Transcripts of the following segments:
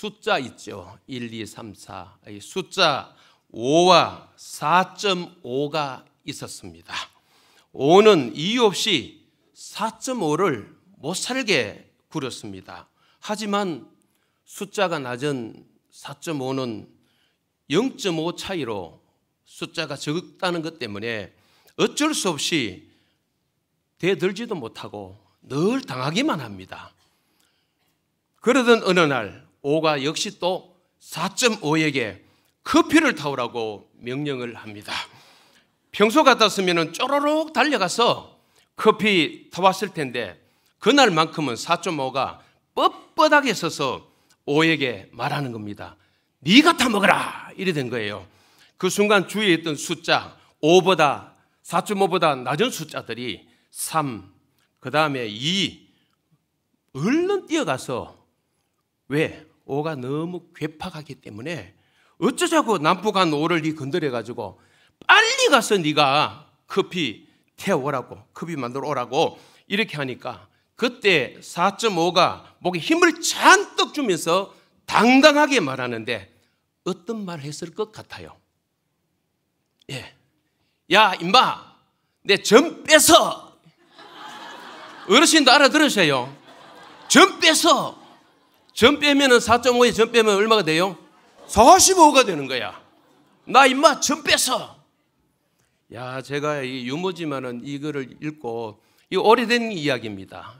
숫자 있죠. 1, 2, 3, 4. 이 숫자 5와 4.5가 있었습니다. 5는 이유 없이 4.5를 못 살게 구렸습니다. 하지만 숫자가 낮은 4.5는 0.5 차이로 숫자가 적다는 것 때문에 어쩔 수 없이 대들지도 못하고 늘 당하기만 합니다. 그러던 어느 날 5가 역시 또 4.5에게 커피를 타오라고 명령을 합니다. 평소 같았으면 쪼로록 달려가서 커피 타왔을 텐데 그날만큼은 4.5가 뻣뻣하게 서서 5에게 말하는 겁니다. 네가 타먹어라 이래 된 거예요. 그 순간 주위에 있던 숫자 5보다 4.5보다 낮은 숫자들이 3, 그 다음에 2 얼른 뛰어가서 왜? 5가 너무 괴팍하기 때문에 어쩌자고 난폭한 5를 네 건드려가지고 빨리 가서 네가 커피 태워오라고 커피 만들어 오라고 이렇게 하니까 그때 4.5가 목에 힘을 잔뜩 주면서 당당하게 말하는데 어떤 말 했을 것 같아요? 예, 야 임마 내 점 뺏어. 어르신도 알아들으세요. 점 뺏어. 점 빼면은 4.5에 점 빼면 얼마가 돼요? 45가 되는 거야. 나 임마 점 뺏어. 야, 제가 이 유머지만은 이거를 읽고 이 오래된 이야기입니다.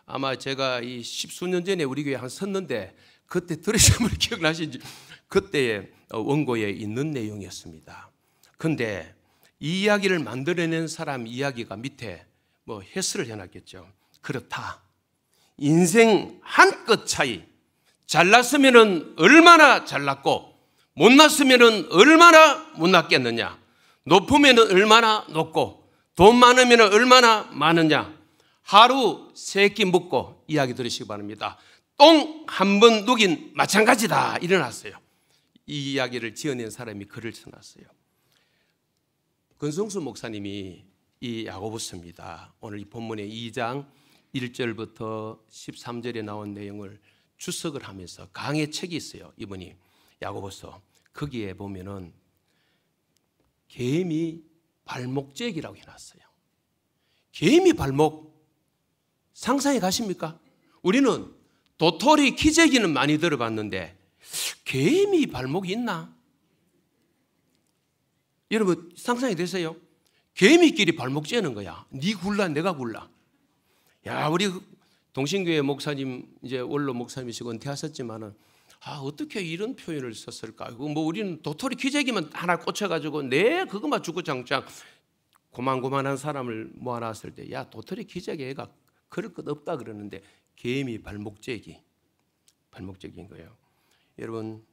아마 제가 이 십수년 전에 우리 교회 한 섰는데 그때 들으신 분 기억나시는지 그때의 원고에 있는 내용이었습니다. 근데 이 이야기를 만들어낸 사람 이야기가 밑에 뭐 해설을 해놨겠죠. 그렇다. 인생 한 끗 차이. 잘났으면 얼마나 잘났고 못났으면 얼마나 못났겠느냐. 높으면 얼마나 높고 돈 많으면 얼마나 많으냐. 하루 3끼 먹고 이야기 들으시기 바랍니다. 똥 한 번 누긴 마찬가지다. 일어났어요. 이 이야기를 지어낸 사람이 글을 써놨어요. 권성수 목사님이 이 야고보서입니다. 오늘 이 본문의 2장 1절부터 13절에 나온 내용을 주석을 하면서 강의 책이 있어요. 이분이 야고보서. 거기에 보면은 개미 발목제기라고 해놨어요. 개미 발목 상상해 가십니까? 우리는 도토리 키재기는 많이 들어봤는데 개미 발목이 있나? 여러분 상상이 되세요? 개미끼리 발목 째는 거야. 네 굴라 내가 굴라. 야, 우리 동신교회 목사님 이제 원로 목사님이시고 은퇴하셨지만은 어떻게 이런 표현을 썼을까? 뭐 우리는 도토리 기재기만 하나 꽂혀가지고 그것만 주구장창 고만고만한 사람을 모아놨을 때 야, 도토리 기재기가 그럴 것 없다 그러는데 개미 발목재기인 거예요. 여러분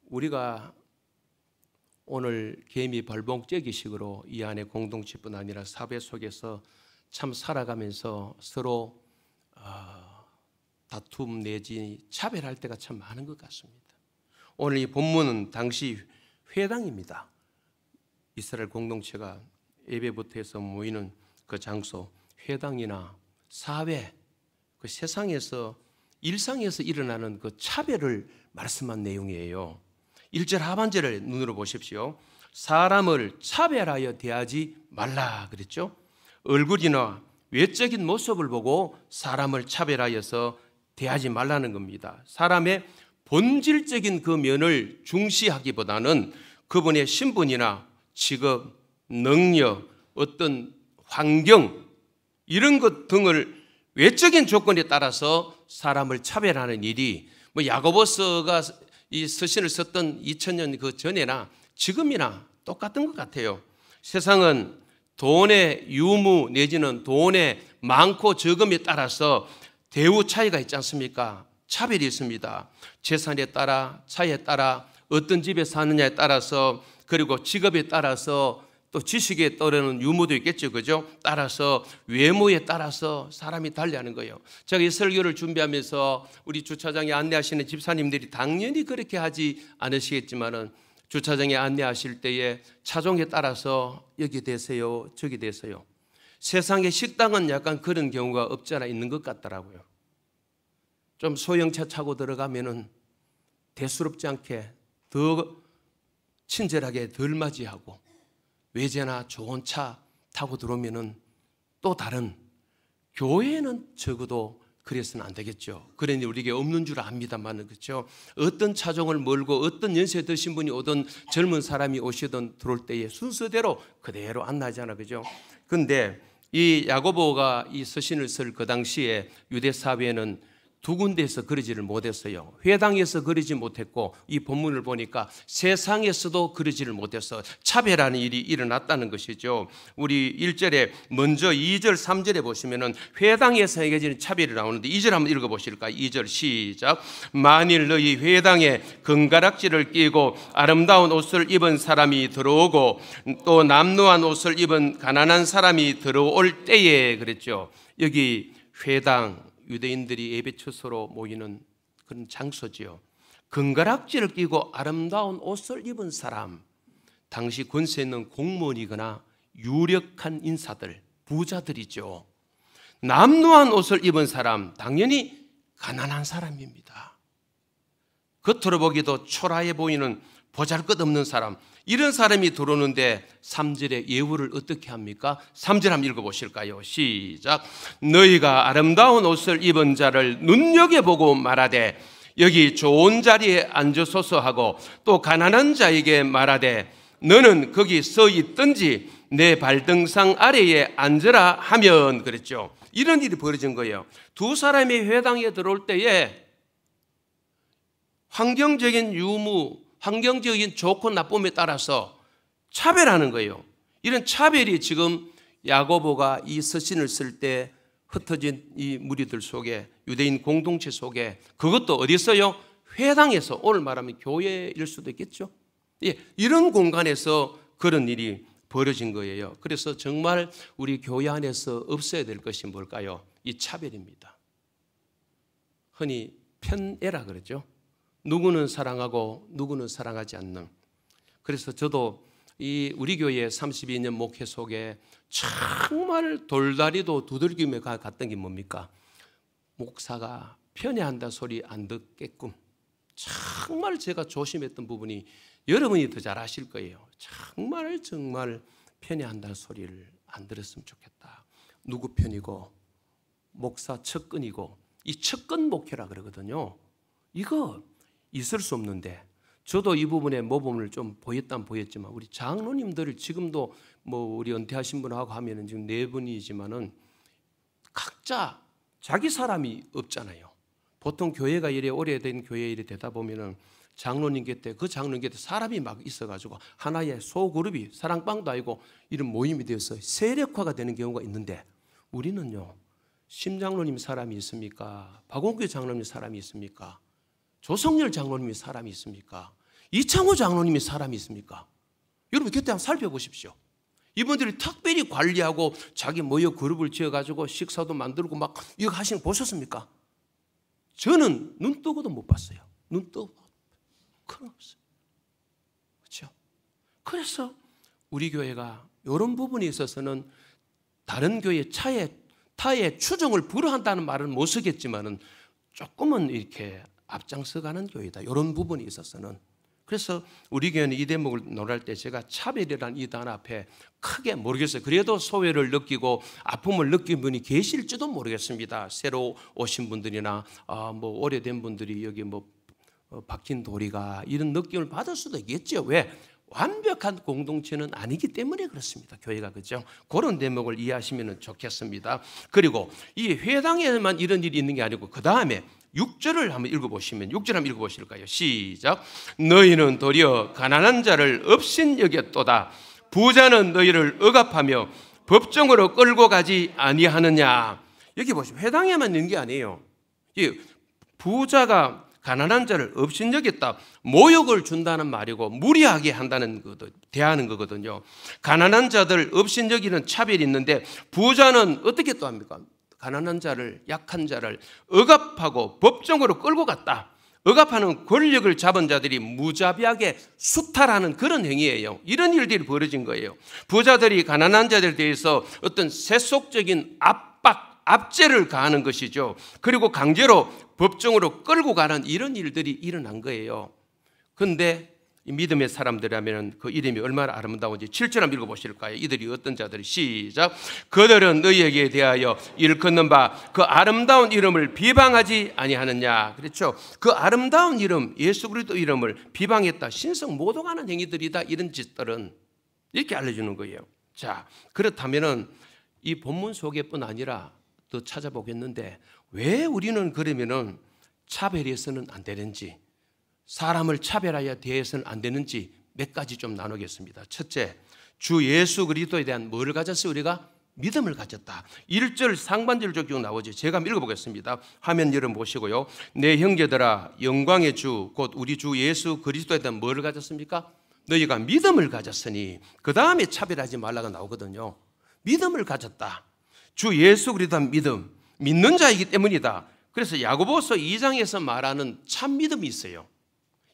우리가 오늘 개미 발목재기식으로 이 안에 공동체뿐 아니라 사회 속에서 참 살아가면서 서로 다툼 내지 차별할 때가 참 많은 것 같습니다. 오늘 이 본문은 당시 회당입니다. 이스라엘 공동체가 예배부터 해서 모이는 그 장소, 회당이나 사회, 그 세상에서 일상에서 일어나는 그 차별을 말씀한 내용이에요. 1절 하반절을 눈으로 보십시오. 사람을 차별하여 대하지 말라 그랬죠. 얼굴이나 외적인 모습을 보고 사람을 차별하여서 대하지 말라는 겁니다. 사람의 본질적인 그 면을 중시하기보다는 그분의 신분이나 직업, 능력, 어떤 환경 이런 것 등을 외적인 조건에 따라서 사람을 차별하는 일이 뭐 야고보서가 이 서신을 썼던 2000년 그 전에나 지금이나 똑같은 것 같아요. 세상은 돈의 유무 내지는 돈의 많고 적음에 따라서 대우 차이가 있지 않습니까? 차별이 있습니다. 재산에 따라, 차에 따라, 어떤 집에 사느냐에 따라서, 그리고 직업에 따라서, 또 지식에 따르는 유무도 있겠죠, 그죠? 따라서 외모에 따라서 사람이 달리하는 거예요. 제가 이 설교를 준비하면서 우리 주차장에 안내하시는 집사님들이 당연히 그렇게 하지 않으시겠지만은 주차장에 안내하실 때에 차종에 따라서 여기 되세요, 저기 되세요. 세상의 식당은 약간 그런 경우가 없지 않아 있는 것 같더라고요. 좀 소형차 차고 들어가면은 대수롭지 않게 더 친절하게 덜 맞이하고 외제나 좋은 차 타고 들어오면은 또 다른, 교회는 적어도 그래서는 안 되겠죠. 그러니 우리에게 없는 줄 압니다만, 그렇죠? 어떤 차종을 몰고 어떤 연세 드신 분이 오든 젊은 사람이 오시든 들어올 때에 순서대로 그대로 안내하잖아, 그죠? 근데 이 야고보가 이 서신을 쓸 그 당시에 유대 사회에는 두 군데에서 그러지를 못했어요. 회당에서 그러지 못했고, 이 본문을 보니까 세상에서도 그러지를 못해서 차별하는 일이 일어났다는 것이죠. 우리 1절에 먼저 2절 3절에 보시면은 회당에서 행해지는 차별이 나오는데 2절 한번 읽어보실까요? 2절 시작. 만일 너희 회당에 금가락지를 끼고 아름다운 옷을 입은 사람이 들어오고 또 남루한 옷을 입은 가난한 사람이 들어올 때에, 그랬죠. 여기 회당, 유대인들이 예배 처소로 모이는 그런 장소지요. 금가락지를 끼고 아름다운 옷을 입은 사람, 당시 권세 있는 공무원이거나 유력한 인사들, 부자들이죠. 남루한 옷을 입은 사람, 당연히 가난한 사람입니다. 겉으로 보기도 초라해 보이는 보잘것없는 사람, 이런 사람이 들어오는데 3절의 예우를 어떻게 합니까? 3절 한번 읽어보실까요? 시작. 너희가 아름다운 옷을 입은 자를 눈여겨보고 말하되 여기 좋은 자리에 앉으소서 하고 또 가난한 자에게 말하되 너는 거기 서 있든지 내 발등상 아래에 앉으라 하면, 그랬죠. 이런 일이 벌어진 거예요. 두 사람이 회당에 들어올 때에 환경적인 유무, 환경적인 좋고 나쁨에 따라서 차별하는 거예요. 이런 차별이 지금 야고보가 이 서신을 쓸 때 흩어진 이 무리들 속에, 유대인 공동체 속에, 그것도 어디 있어요? 회당에서, 오늘 말하면 교회일 수도 있겠죠. 예, 이런 공간에서 그런 일이 벌어진 거예요. 그래서 정말 우리 교회 안에서 없어야 될 것이 뭘까요? 이 차별입니다. 흔히 편애라 그러죠. 누구는 사랑하고 누구는 사랑하지 않는. 그래서 저도 이 우리 교회 32년 목회 속에 정말 돌다리도 두들기며 갔던 게 뭡니까? 목사가 편애한다 소리 안 듣게끔 정말 제가 조심했던 부분이, 여러분이 더 잘 아실 거예요. 정말 편애한다는 소리를 안 들었으면 좋겠다. 누구 편이고 목사 척근이고, 이 척근 목회라 그러거든요. 이거 있을 수 없는데, 저도 이 부분에 모범을 좀 보였다면 보였지만 우리 장로님들을 지금도 뭐 우리 은퇴하신 분하고 하면은 지금 4분이지만은 각자 자기 사람이 없잖아요. 보통 교회가 이래 오래된 교회 일이 되다 보면은 장로님 곁에, 그 장로님 곁에 사람이 막 있어가지고 하나의 소그룹이, 사랑방도 아니고 이런 모임이 되어서 세력화가 되는 경우가 있는데, 우리는요, 심장로님 사람이 있습니까? 박원규 장로님 사람이 있습니까? 조성열 장로님이 사람이 있습니까? 이창호 장로님이 사람이 있습니까? 여러분 그때 한번 살펴보십시오. 이분들이 특별히 관리하고 자기 모여 그룹을 지어가지고 식사도 만들고 막 이거 하시는 거 보셨습니까? 저는 눈 뜨고도 못 봤어요. 눈 뜨고 그런 없어요. 그렇죠? 그래서 우리 교회가 이런 부분에 있어서는 다른 교회 타의 추종을 불허한다는 말은 못 쓰겠지만은 조금은 이렇게 앞장서가는 교회다, 이런 부분이 있어서는. 그래서 우리 교회는 이 대목을 논할 때 제가 차별이라는 이 단어 앞에 크게 모르겠어요. 그래도 소외를 느끼고 아픔을 느낀 분이 계실지도 모르겠습니다. 새로 오신 분들이나 뭐 오래된 분들이 여기 뭐 박힌 도리가 이런 느낌을 받을 수도 있겠죠. 왜? 완벽한 공동체는 아니기 때문에 그렇습니다. 교회가, 그죠? 그런 대목을 이해하시면 좋겠습니다. 그리고 이 회당에만 이런 일이 있는 게 아니고 그 다음에 6절을 한번 읽어보시면, 6절 한번 읽어보실까요? 시작. 너희는 도리어 가난한 자를 업신여겼도다. 부자는 너희를 억압하며 법정으로 끌고 가지 아니하느냐. 여기 보시면 회당에만 있는 게 아니에요. 이 부자가 가난한 자를 업신여겼다, 모욕을 준다는 말이고 무리하게 한다는 거도, 대하는 거거든요. 가난한 자들 업신여기는 차별이 있는데, 부자는 어떻게 또 합니까? 가난한 자를, 약한 자를 억압하고 법정으로 끌고 갔다. 억압하는 권력을 잡은 자들이 무자비하게 수탈하는 그런 행위예요. 이런 일들이 벌어진 거예요. 부자들이 가난한 자들에 대해서 어떤 세속적인 압박, 압제를 가하는 것이죠. 그리고 강제로 법정으로 끌고 가는 이런 일들이 일어난 거예요. 그런데 이 믿음의 사람들이라면 그 이름이 얼마나 아름다운지 7절 한번 읽어보실까요? 이들이 어떤 자들이? 시작. 그들은 너희에게 대하여 일컫는 바 그 아름다운 이름을 비방하지 아니하느냐. 그렇죠. 그 아름다운 이름, 예수 그리스도 이름을 비방했다. 신성 모독하는 행위들이다. 이런 짓들은 이렇게 알려주는 거예요. 자, 그렇다면은 이 본문 속에뿐 아니라 또 찾아보겠는데 왜 우리는 그러면은 차별해서는 안 되는지, 사람을 차별하여 대해서는 안 되는지 몇 가지 좀 나누겠습니다. 첫째, 주 예수 그리스도에 대한 뭘 가졌어요? 우리가 믿음을 가졌다. 1절 상반절 쭉 나오죠. 제가 읽어보겠습니다. 화면 열어보시고요. 내 형제들아, 영광의 주 곧 우리 주 예수 그리스도에 대한 뭘 가졌습니까? 너희가 믿음을 가졌으니, 그 다음에 차별하지 말라가 나오거든요. 믿음을 가졌다. 주 예수 그리스도의 믿음, 믿는 자이기 때문이다. 그래서 야고보서 2장에서 말하는 참 믿음이 있어요.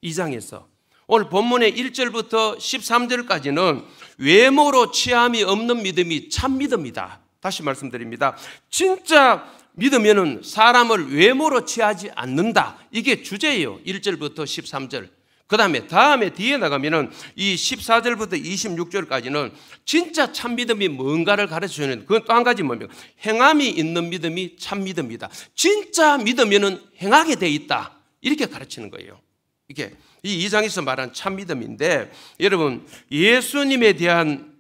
2장에서 오늘 본문의 1절부터 13절까지는 외모로 취함이 없는 믿음이 참 믿음이다. 다시 말씀드립니다. 진짜 믿으면은 사람을 외모로 취하지 않는다. 이게 주제예요. 1절부터 13절. 그 다음에 뒤에 나가면은 이 14절부터 26절까지는 진짜 참 믿음이 뭔가를 가르쳐 주는, 그건 또 한 가지 뭡니까? 행함이 있는 믿음이 참 믿음이다. 진짜 믿으면은 행하게 돼 있다. 이렇게 가르치는 거예요. 이게 이 2장에서 말한 참 믿음인데, 여러분 예수님에 대한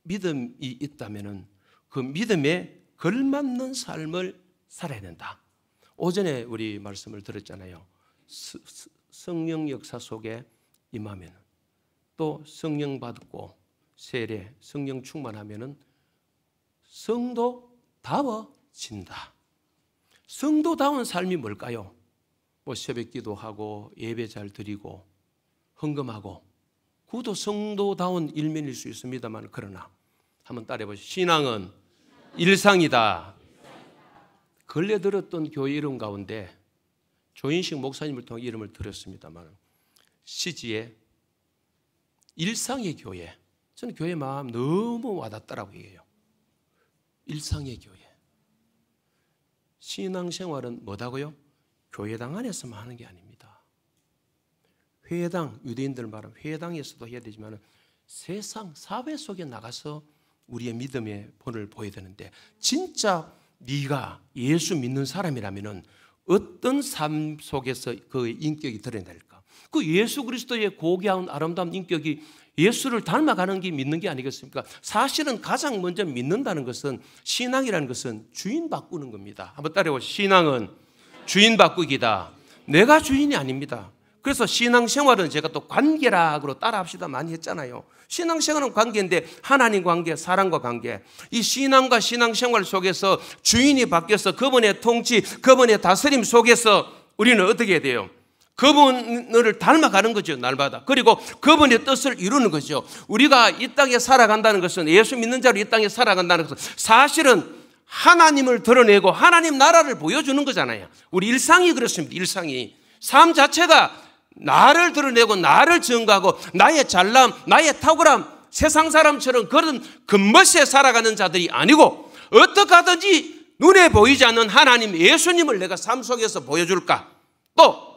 믿음이 있다면은 그 믿음에 걸맞는 삶을 살아야 된다. 오전에 우리 말씀을 들었잖아요. 성령 역사 속에 임하면, 또 성령 받고 세례, 성령 충만하면은 성도다워진다. 성도다운 삶이 뭘까요? 뭐 새벽 기도하고 예배 잘 드리고 헌금하고, 그것도 성도다운 일면일 수 있습니다만, 그러나 한번 따라해보시죠. 신앙은 일상이다. 근래 들었던 교회 이름 가운데 조인식 목사님을 통해 이름을 들었습니다만, 시지에 일상의 교회, 저는 교회 마음 너무 와닿더라고요. 이게요. 일상의 교회. 신앙생활은 뭐다고요? 교회당 안에서만 하는 게 아닙니다. 회당, 유대인들 말하면 회당에서도 해야 되지만 세상 사회 속에 나가서 우리의 믿음의 본을 보여야 되는데, 진짜 네가 예수 믿는 사람이라면은 어떤 삶 속에서 그 인격이 드러날까? 그 예수 그리스도의 고귀한 아름다운 인격이 예수를 닮아가는 게 믿는 게 아니겠습니까? 사실은 가장 먼저 믿는다는 것은, 신앙이라는 것은 주인 바꾸는 겁니다. 한번 따라해보시죠. 신앙은 주인 바꾸기다. 내가 주인이 아닙니다. 그래서 신앙생활은 제가 또 관계라고 따라합시다 많이 했잖아요. 신앙생활은 관계인데, 하나님 관계, 사람과 관계. 이 신앙과 신앙생활 속에서 주인이 바뀌어서 그분의 통치, 그분의 다스림 속에서 우리는 어떻게 해야 돼요? 그분을 닮아가는 거죠, 날마다. 그리고 그분의 뜻을 이루는 거죠. 우리가 이 땅에 살아간다는 것은, 예수 믿는 자로 이 땅에 살아간다는 것은 사실은 하나님을 드러내고 하나님 나라를 보여주는 거잖아요. 우리 일상이 그렇습니다. 일상이. 삶 자체가 나를 드러내고 나를 증거하고 나의 잘남, 나의 탁월함, 세상 사람처럼 그런 겉멋에 살아가는 자들이 아니고, 어떻게 하든지 눈에 보이지 않는 하나님 예수님을 내가 삶 속에서 보여줄까? 또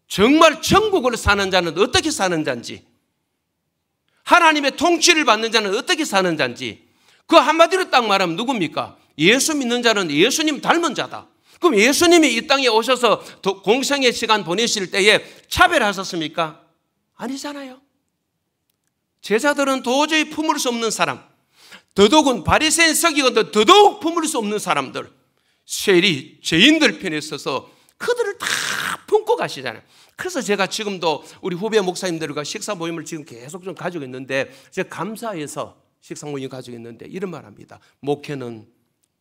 정말 천국을 사는 자는 어떻게 사는 자인지, 하나님의 통치를 받는 자는 어떻게 사는 자인지, 그 한마디로 딱 말하면 누굽니까? 예수 믿는 자는 예수님 닮은 자다. 그럼 예수님이 이 땅에 오셔서 공생의 시간 보내실 때에 차별하셨습니까? 아니잖아요. 제자들은 도저히 품을 수 없는 사람, 더더욱은 바리새인 서기관들 더더욱 품을 수 없는 사람들, 세리 죄인들 편에 서서 그들을 다 품고 가시잖아요. 그래서 제가 지금도 우리 후배 목사님들과 식사 모임을 지금 계속 좀 가지고 있는데, 제가 감사해서 식사 모임 가지고 있는데 이런 말 합니다. 목회는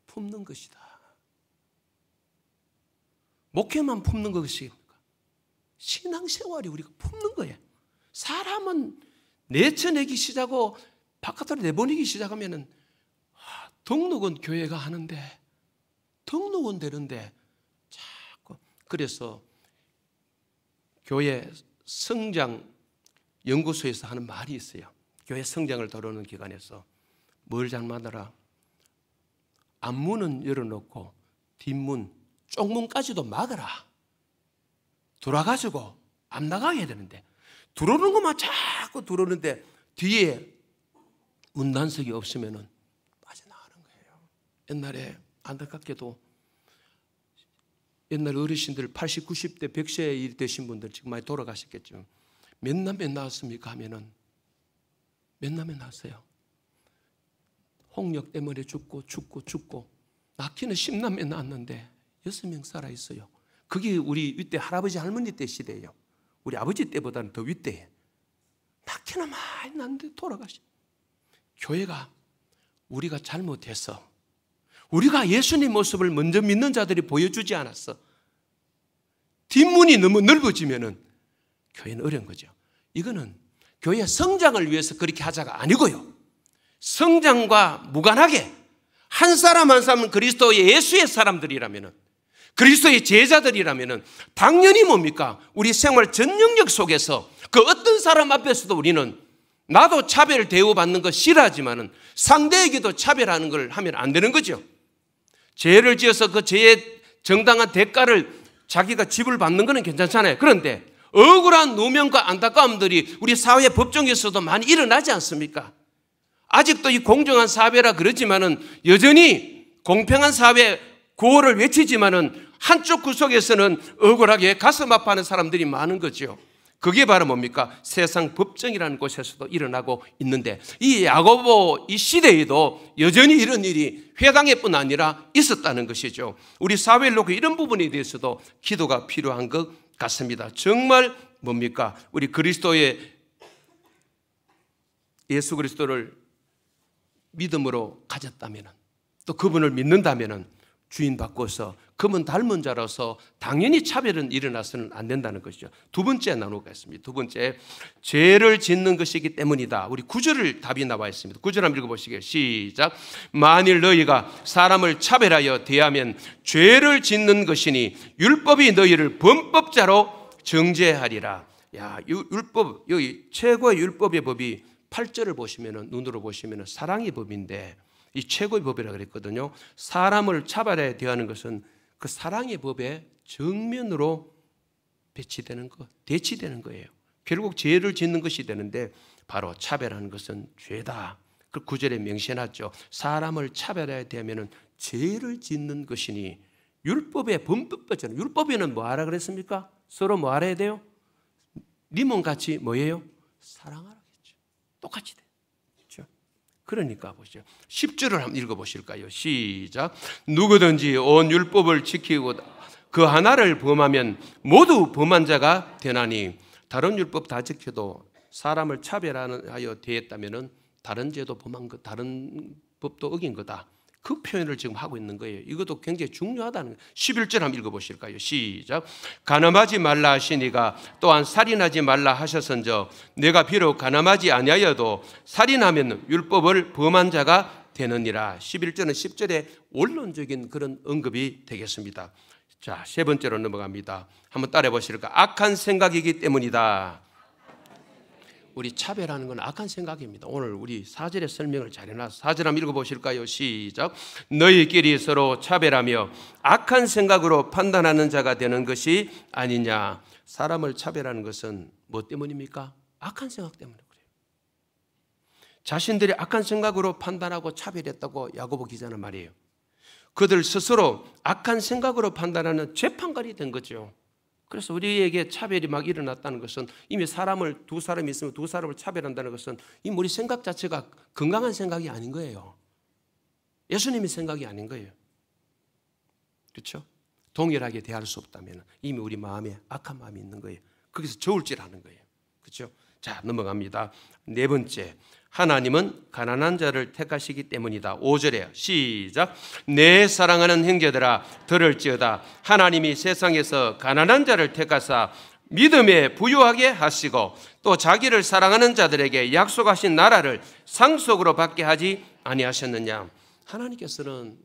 품는 것이다. 목회만 품는 것이, 신앙생활이 우리가 품는 거예요. 사람은 내쳐내기 시작하고 바깥으로 내보내기 시작하면은 등록은 교회가 하는데, 등록은 되는데 자꾸. 그래서 교회 성장 연구소에서 하는 말이 있어요. 교회 성장을 다루는 기관에서 뭘 잘못하라? 앞문은 열어놓고 뒷문, 쪽문까지도 막아라. 돌아가지고 앞 나가게 되는데, 들어오는 것만 자꾸 들어오는데 뒤에 문단속이 없으면 빠져나가는 거예요. 옛날에 안타깝게도 옛날 어르신들 80, 90대, 100세 되신 분들 지금 많이 돌아가셨겠죠. 몇 남매 낳았습니까 하면은 몇 남매 낳았어요. 홍역 때문에 죽고 낳기는 10남매 낳았는데 6명 살아있어요. 그게 우리 윗대 할아버지 할머니 때 시대예요. 우리 아버지 때보다는 더 윗대에. 낳기는 많이 낳는데 돌아가시. 교회가 우리가 잘못해서, 우리가 예수님 모습을 먼저 믿는 자들이 보여주지 않았어. 뒷문이 너무 넓어지면은 교회는 어려운 거죠. 이거는 교회 성장을 위해서 그렇게 하자가 아니고요, 성장과 무관하게 한 사람 한 사람은 그리스도의 예수의 사람들이라면은, 그리스도의 제자들이라면은 당연히 뭡니까? 우리 생활 전 영역 속에서 그 어떤 사람 앞에서도 우리는, 나도 차별 대우받는 거 싫어하지만은 상대에게도 차별하는 걸 하면 안 되는 거죠. 죄를 지어서 그 죄의 정당한 대가를 자기가 지불받는 거는 괜찮잖아요. 그런데 억울한 누명과 안타까움들이 우리 사회 법정에서도 많이 일어나지 않습니까? 아직도 이 공정한 사회라 그러지만은 여전히 공평한 사회 구호를 외치지만은 한쪽 구석에서는 억울하게 가슴 아파하는 사람들이 많은 거죠. 그게 바로 뭡니까? 세상 법정이라는 곳에서도 일어나고 있는데, 이 야고보 이 시대에도 여전히 이런 일이 회당에뿐 아니라 있었다는 것이죠. 우리 사회를 놓고 이런 부분에 대해서도 기도가 필요한 것 같습니다. 정말 뭡니까? 우리 그리스도의, 예수 그리스도를 믿음으로 가졌다면, 또 그분을 믿는다면 주인 바꿔서 그분 닮은 자라서 당연히 차별은 일어나서는 안 된다는 것이죠. 두 번째 나누겠습니다. 두 번째, 죄를 짓는 것이기 때문이다. 우리 9절을 답이 나와 있습니다. 9절 한번 읽어보시게요. 시작. 만일 너희가 사람을 차별하여 대하면 죄를 짓는 것이니 율법이 너희를 범법자로 정죄하리라. 야, 율법, 여기 최고의 율법의 법이 8절을 보시면은, 눈으로 보시면은 사랑의 법인데, 이 최고의 법이라 그랬거든요. 사람을 차별하여 대하는 것은 그 사랑의 법에 정면으로 배치되는 것, 대치되는 거예요. 결국 죄를 짓는 것이 되는데, 바로 차별하는 것은 죄다. 그 9절에 명시해놨죠. 사람을 차별하여 대하면 죄를 짓는 것이니 율법의 범법자는, 율법에는 뭐 하라 그랬습니까? 서로 뭐 알아야 돼요? 님은 같이 뭐예요? 사랑하라겠죠. 똑같이 돼. 그러니까 보시죠. 10절을 한번 읽어보실까요? 시작. 누구든지 온 율법을 지키고 그 하나를 범하면 모두 범한 자가 되나니, 다른 율법 다 지켜도 사람을 차별하여 대했다면 다른 죄도 범한 것, 다른 법도 어긴 거다. 그 표현을 지금 하고 있는 거예요. 이것도 굉장히 중요하다는 거예요. 11절 한번 읽어보실까요? 시작. 간음하지 말라 하시니가 또한 살인하지 말라 하셨은저 내가 비록 간음하지 아니하여도 살인하면 율법을 범한 자가 되느니라. 11절은 10절에 원론적인 그런 언급이 되겠습니다. 자, 세 번째로 넘어갑니다. 한번 따라해 보실까? 악한 생각이기 때문이다. 우리 차별하는 건 악한 생각입니다. 오늘 우리 4절의 설명을 잘 해놔서 4절 한번 읽어보실까요? 시작. 너희끼리 서로 차별하며 악한 생각으로 판단하는 자가 되는 것이 아니냐. 사람을 차별하는 것은 뭐 때문입니까? 악한 생각 때문에 그래요. 자신들이 악한 생각으로 판단하고 차별했다고 야고보 기자는 말이에요. 그들 스스로 악한 생각으로 판단하는 재판관이 된 거죠. 그래서 우리에게 차별이 막 일어났다는 것은, 이미 사람을 두 사람이 있으면 두 사람을 차별한다는 것은 이 우리 생각 자체가 건강한 생각이 아닌 거예요. 예수님의 생각이 아닌 거예요. 그렇죠? 동일하게 대할 수 없다면 이미 우리 마음에 악한 마음이 있는 거예요. 거기서 저울질하는 거예요. 그렇죠? 자, 넘어갑니다. 네 번째, 하나님은 가난한 자를 택하시기 때문이다. 5절에 시작. 내 사랑하는 형제들아 들을지어다. 하나님이 세상에서 가난한 자를 택하사 믿음에 부유하게 하시고 또 자기를 사랑하는 자들에게 약속하신 나라를 상속으로 받게 하지 아니하셨느냐. 하나님께서는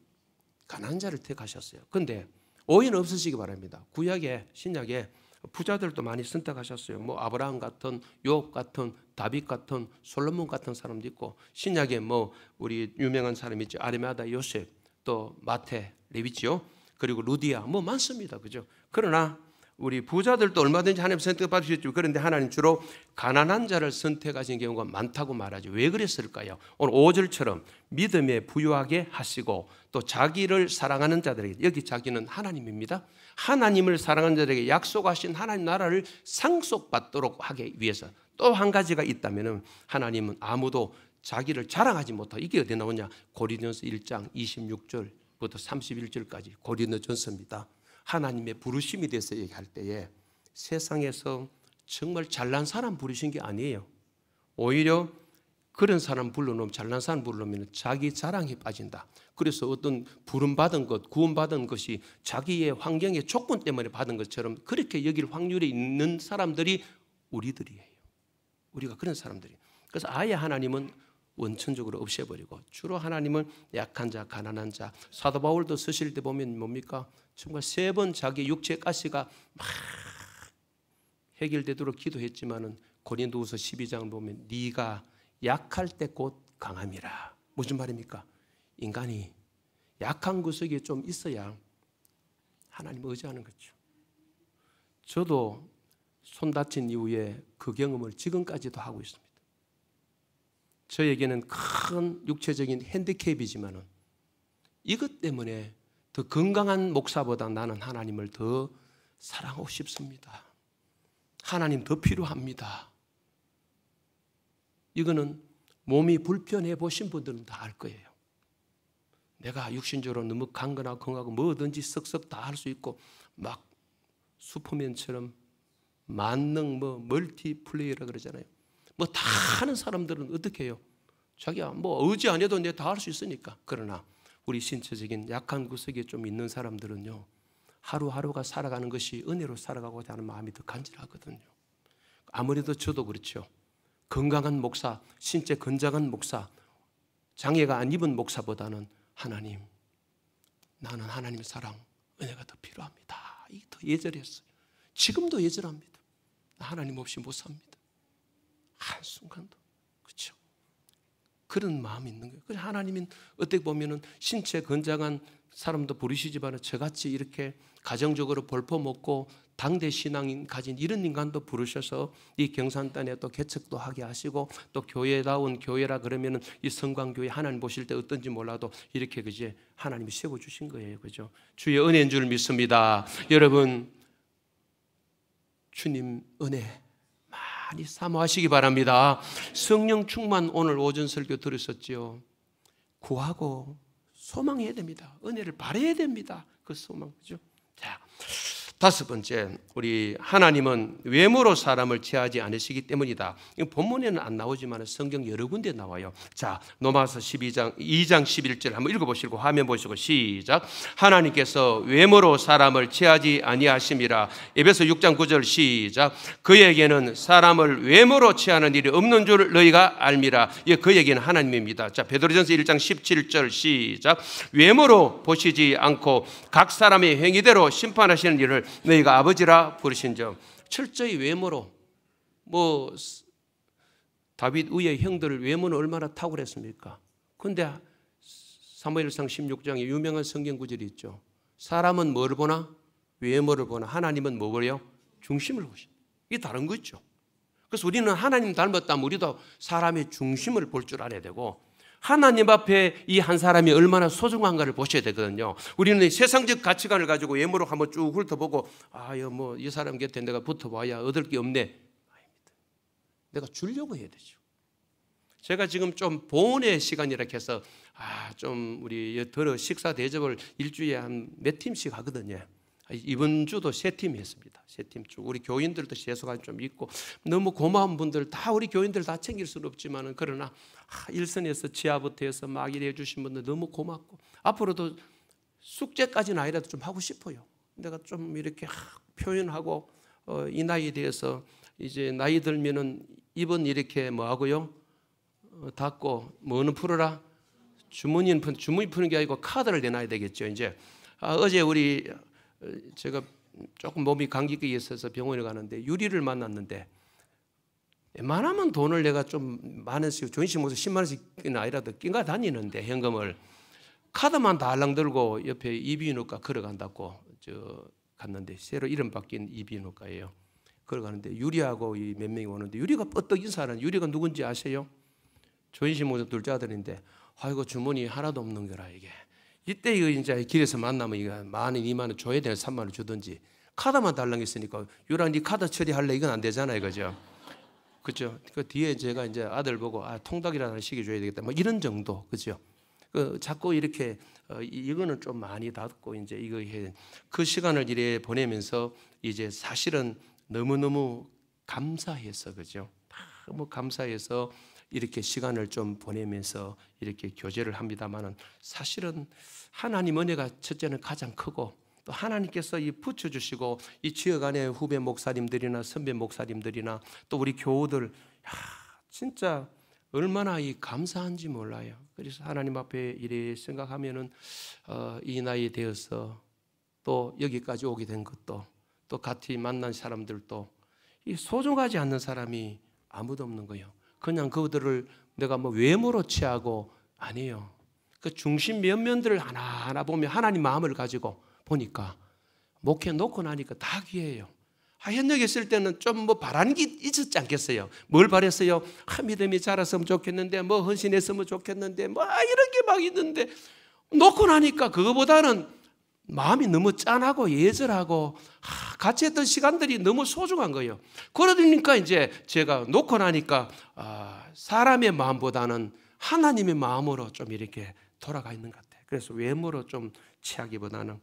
가난한 자를 택하셨어요. 그런데 오해는 없으시기 바랍니다. 구약에, 신약에 부자들도 많이 선택하셨어요. 뭐 아브라함 같은, 요압 같은, 다윗 같은, 솔로몬 같은 사람도 있고, 신약에 뭐 우리 유명한 사람 있죠. 아리마다 요셉, 또 마태, 레위지요. 그리고 루디아 뭐 많습니다. 그죠? 그러나 우리 부자들도 얼마든지 하나님 선택받을 수 있죠. 그런데 하나님 주로 가난한 자를 선택하신 경우가 많다고 말하죠. 왜 그랬을까요? 오늘 5절처럼 믿음에 부유하게 하시고 또 자기를 사랑하는 자들에게, 여기 자기는 하나님입니다. 하나님을 사랑하는 자들에게 약속하신 하나님 나라를 상속받도록 하기 위해서 또 한 가지가 있다면 하나님은 아무도 자기를 자랑하지 못하고, 이게 어디 나오냐? 고린도전서 1장 26절부터 31절까지 고린도전서입니다. 하나님의 부르심에 대해서 얘기할 때에 세상에서 정말 잘난 사람 부르신 게 아니에요. 오히려 그런 사람 불러놓으면, 잘난 사람 불러놓으면 자기 자랑에 빠진다. 그래서 어떤 부름받은 것, 구원받은 것이 자기의 환경의 조건 때문에 받은 것처럼 그렇게 여길 확률이 있는 사람들이 우리들이에요. 우리가 그런 사람들이에요. 그래서 아예 하나님은 원천적으로 없애버리고 주로 하나님은 약한 자, 가난한 자. 사도 바울도 쓰실 때 보면 뭡니까? 정말 3번 자기 육체 가시가 막 해결되도록 기도했지만은 고린도후서 12장을 보면 네가 약할 때 곧 강함이라. 무슨 말입니까? 인간이 약한 구석이 좀 있어야 하나님을 의지하는 거죠. 저도 손 다친 이후에 그 경험을 지금까지도 하고 있습니다. 저에게는 큰 육체적인 핸디캡이지만은 이것 때문에 더 건강한 목사보다 나는 하나님을 더 사랑하고 싶습니다. 하나님 더 필요합니다. 이거는 몸이 불편해 보신 분들은 다 알 거예요. 내가 육신적으로 너무 강건하고 건강하고 뭐든지 썩썩 다 할 수 있고 막 슈퍼맨처럼 만능 멀티플레이어라 그러잖아요. 뭐 다 하는 사람들은 어떻게 해요? 자기야 뭐 의지 안 해도 내가 다 할 수 있으니까. 그러나 우리 신체적인 약한 구석에 좀 있는 사람들은요, 하루하루가 살아가는 것이 은혜로 살아가고자 하는 마음이 더 간절하거든요. 아무래도 저도 그렇죠. 건강한 목사, 신체 건장한 목사, 장애가 안 입은 목사보다는 하나님, 나는 하나님의 사랑, 은혜가 더 필요합니다. 이게 더 예절했어요. 지금도 예절합니다. 하나님 없이 못 삽니다. 한순간도. 그렇죠? 그런 마음이 있는 거예요. 그래서 하나님은 어떻게 보면은 신체 건장한 사람도 부르시지만 저같이 이렇게 가정적으로 벌퍼먹고 당대 신앙인 가진 이런 인간도 부르셔서 이 경산단에 또 개척도 하게 하시고 또 교회다운 교회라 그러면은 이 성광교회 하나님 보실 때 어떤지 몰라도 이렇게 그제 하나님이 세워주신 거예요. 그죠? 주의 은혜인 줄 믿습니다. 여러분, 주님 은혜 많이 사모하시기 바랍니다. 성령 충만 오늘 오전 설교 들으셨죠? 구하고 소망해야 됩니다. 은혜를 바라야 됩니다. 그 소망, 그죠? 자, 5번째, 우리 하나님은 외모로 사람을 취하지 않으시기 때문이다. 본문에는 안 나오지만 성경 여러 군데 나와요. 자, 로마서 2장 11절 한번 읽어보시고 화면 보시고 시작. 하나님께서 외모로 사람을 취하지 아니하심이라. 에베소 6장 9절 시작. 그에게는 사람을 외모로 취하는 일이 없는 줄 너희가 알미라. 그에게는 하나님입니다. 자, 베드로전서 1장 17절 시작. 외모로 보시지 않고 각 사람의 행위대로 심판하시는 일을 너희가 아버지라 부르신즉. 철저히 외모로, 다윗 의의 형들을 외모는 얼마나 탁월했습니까? 그런데 사무엘상 16장에 유명한 성경 구절이 있죠. 사람은 뭐를 보나? 외모를 보나. 하나님은 뭐 보래요? 중심을 보십니다. 이게 다른 거죠. 그래서 우리는 하나님 닮았다면 우리도 사람의 중심을 볼 줄 알아야 되고, 하나님 앞에 이 한 사람이 얼마나 소중한가를 보셔야 되거든요. 우리는 세상적 가치관을 가지고 외모로 한번 쭉 훑어보고, 이 사람 곁에 내가 붙어봐야 얻을 게 없네. 아닙니다. 내가 주려고 해야 되죠. 제가 지금 좀 보온의 시간이라 해서 좀 우리 들어 식사 대접을 일주일에 한 몇 팀씩 하거든요. 이번 주도 3팀 했습니다. 3팀 쭉. 우리 교인들도 재수가 좀 있고 너무 고마운 분들 다 우리 교인들 다 챙길 수는 없지만은 그러나 일선에서 지하부터 해서 막 일해 주신 분들 너무 고맙고 앞으로도 숙제까지는 아니라도 좀 하고 싶어요. 내가 좀 이렇게 표현하고 이 나이에 대해서 이제 나이 들면은 입은 이렇게 뭐 하고요? 닫고 뭐는 풀어라? 주머니 푸는 게 아니고 카드를 내놔야 되겠죠. 이제 어제 우리 제가 조금 몸이 감기가 있어서 병원에 가는데 유리를 만났는데 웬만하면 돈을 내가 좀 만 원씩 조인식 모서 10만 원씩은 아니라도 낀가 다니는데 현금을 카드만 달랑 들고 옆에 이비인후과 걸어간다고 갔는데, 새로 이름 바뀐 이비인후과예요. 걸어가는데 유리하고 이 몇 명이 오는데, 유리가 뻗떡 인사하는, 유리가 누군지 아세요? 조인식 목사 둘째 아들인데, 아이고 주머니 하나도 없는 거라 이게. 이때 이거 이제 길에서 만나면 이거 10,000원, 20,000원 줘야 되는 30,000원 주든지, 카드만 달랑 했으니까 유라 네 카드 처리할래, 이건 안 되잖아요, 그죠? 그죠? 그 뒤에 제가 이제 아들 보고 통닭이라는 시기 줘야 되겠다, 뭐 이런 정도, 그죠? 자꾸 이렇게 이거는 좀 많이 닫고 이제 이거 해. 그 시간을 이래 보내면서 이제 사실은 너무너무 감사해서, 그죠? 너무 감사해서 이렇게 시간을 좀 보내면서 이렇게 교제를 합니다만은, 사실은 하나님 은혜가 첫째는 가장 크고, 또 하나님께서 이 붙여주시고 이 지역 안에 후배 목사님들이나 선배 목사님들이나 또 우리 교우들, 진짜 얼마나 이 감사한지 몰라요. 그래서 하나님 앞에 이래 생각하면은 이 나이에 되어서 또 여기까지 오게 된 것도, 또 같이 만난 사람들도 이 소중하지 않는 사람이 아무도 없는 거예요. 그냥 그들을 내가 뭐 외모로 취하고 아니에요. 그 중심 면면들을 하나하나 보면 하나님 마음을 가지고 보니까 목회 놓고 나니까 다 귀해요. 현역에 있을 때는 좀 뭐 바라는 게 있었지 않겠어요? 뭘 바랬어요? 믿음이 자랐으면 좋겠는데, 뭐 헌신했으면 좋겠는데, 뭐 이런 게 막 있는데, 놓고 나니까 그거보다는 마음이 너무 짠하고 예절하고 같이 했던 시간들이 너무 소중한 거예요. 그러니까 이제 제가 놓고 나니까 사람의 마음보다는 하나님의 마음으로 좀 이렇게 돌아가 있는 것 같아요. 그래서 외모로 좀 취하기보다는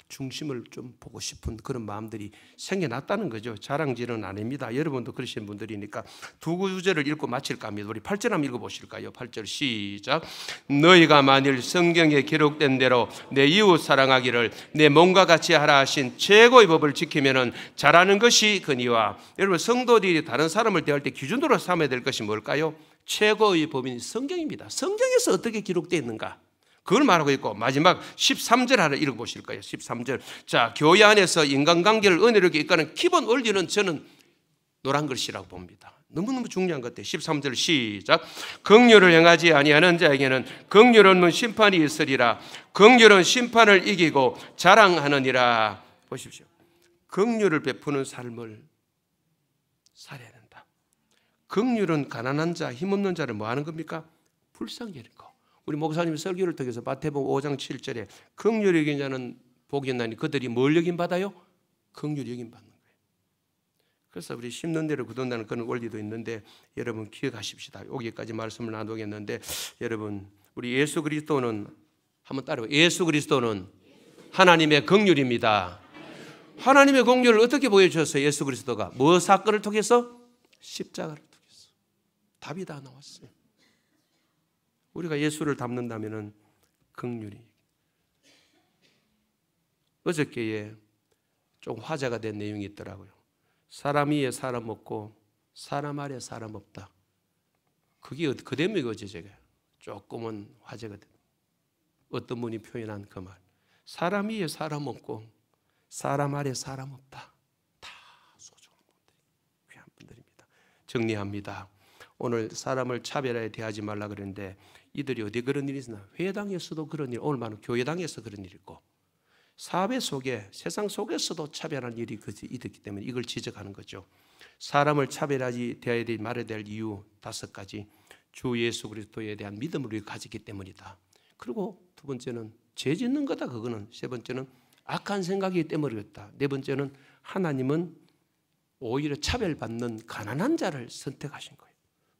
중심을 좀 보고 싶은 그런 마음들이 생겨났다는 거죠. 자랑질은 아닙니다. 여러분도 그러신 분들이니까 두 구절을 읽고 마칠까 합니다. 우리 8절 한번 읽어보실까요? 8절 시작. 너희가 만일 성경에 기록된 대로 내 이웃 사랑하기를 내 몸과 같이 하라 하신 최고의 법을 지키면 잘하는 것이 거니와. 여러분, 성도들이 다른 사람을 대할 때 기준으로 삼아야 될 것이 뭘까요? 최고의 법인 성경입니다. 성경에서 어떻게 기록되어 있는가, 그걸 말하고 있고, 마지막 13절 하나 읽어보실 거예요. 13절. 자, 교회 안에서 인간관계를 은혜롭게 이끄는 기본 원리는 저는 노란 글씨라고 봅니다. 너무너무 중요한 것 같아요. 13절 시작. 긍휼을 행하지 아니하는 자에게는 긍휼 없는 심판이 있으리라. 긍휼은 심판을 이기고 자랑하느니라. 보십시오. 긍휼을 베푸는 삶을 살아야 된다. 긍휼은 가난한 자, 힘없는 자를 뭐 하는 겁니까? 불쌍히 여기는 거. 우리 목사님 설교를 통해서 마태복음 5장 7절에 긍휼히 여긴 자는 복이 있나니 그들이 뭘 여김 받아요? 긍휼히 여김 받는 거예요. 그래서 우리 심는 대로 거둔다는 그런 원리도 있는데, 여러분 기억하십시다. 여기까지 말씀을 나누겠는데, 여러분 우리 예수 그리스도는, 한번 따라해요. 예수 그리스도는 하나님의 긍휼입니다. 하나님의 긍휼을 어떻게 보여주셨어요? 예수 그리스도가 뭐 사건을 통해서? 십자가를 통해서. 답이 다 나왔어요. 우리가 예수를 닮는다면 긍휼이. 어저께에 좀 화제가 된 내용이 있더라고요. 사람 위에 사람 없고 사람 아래 사람 없다. 그게 그 대목이 어제 제가 조금은 화제가 된, 어떤 분이 표현한 그 말. 사람 위에 사람 없고 사람 아래 사람 없다. 다 소중한 분들, 귀한 분들입니다. 정리합니다. 오늘 사람을 차별하게 대하지 말라 그랬는데, 이들이 어디 그런 일이 있나? 회당에서도 그런 일, 오늘 말은 교회당에서 그런 일이 있고, 사회 속에, 세상 속에서도 차별하는 일이 있기 때문에 이걸 지적하는 거죠. 사람을 차별하지 대해야 될, 말해야 될 이유 5가지. 주 예수 그리스도에 대한 믿음을 가지기 때문이다. 그리고 두 번째는 죄 짓는 거다, 그거는. 세 번째는 악한 생각이기 때문이었다. 네 번째는 하나님은 오히려 차별받는 가난한 자를 선택하신 거예요.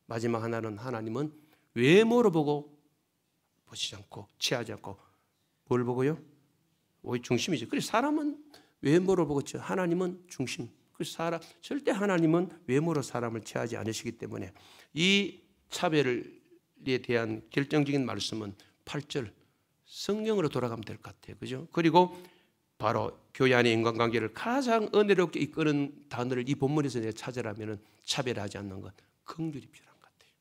마지막 하나는 하나님은 외모로 보고 보시지 않고 취하지 않고 뭘 보고요? 오히려 중심이죠. 그래서 사람은 외모로 보고 하나님은 중심. 그래서 절대 하나님은 외모로 사람을 취하지 않으시기 때문에 이 차별에 대한 결정적인 말씀은 8절 성경으로 돌아가면 될 것 같아요. 그죠? 그리고 바로 교회 안의 인간관계를 가장 은혜롭게 이끄는 단어를 이 본문에서 내가 찾으라면 차별하지 않는 것, 긍휼이 필요한 것 같아요.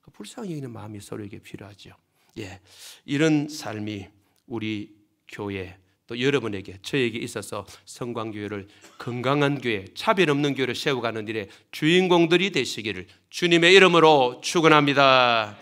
그 불쌍히 여기는 마음이 서로에게 필요하죠. 예, 이런 삶이 우리 교회 또 여러분에게, 저에게 있어서 성광교회를 건강한 교회, 차별 없는 교회를 세워가는 일에 주인공들이 되시기를 주님의 이름으로 축원합니다.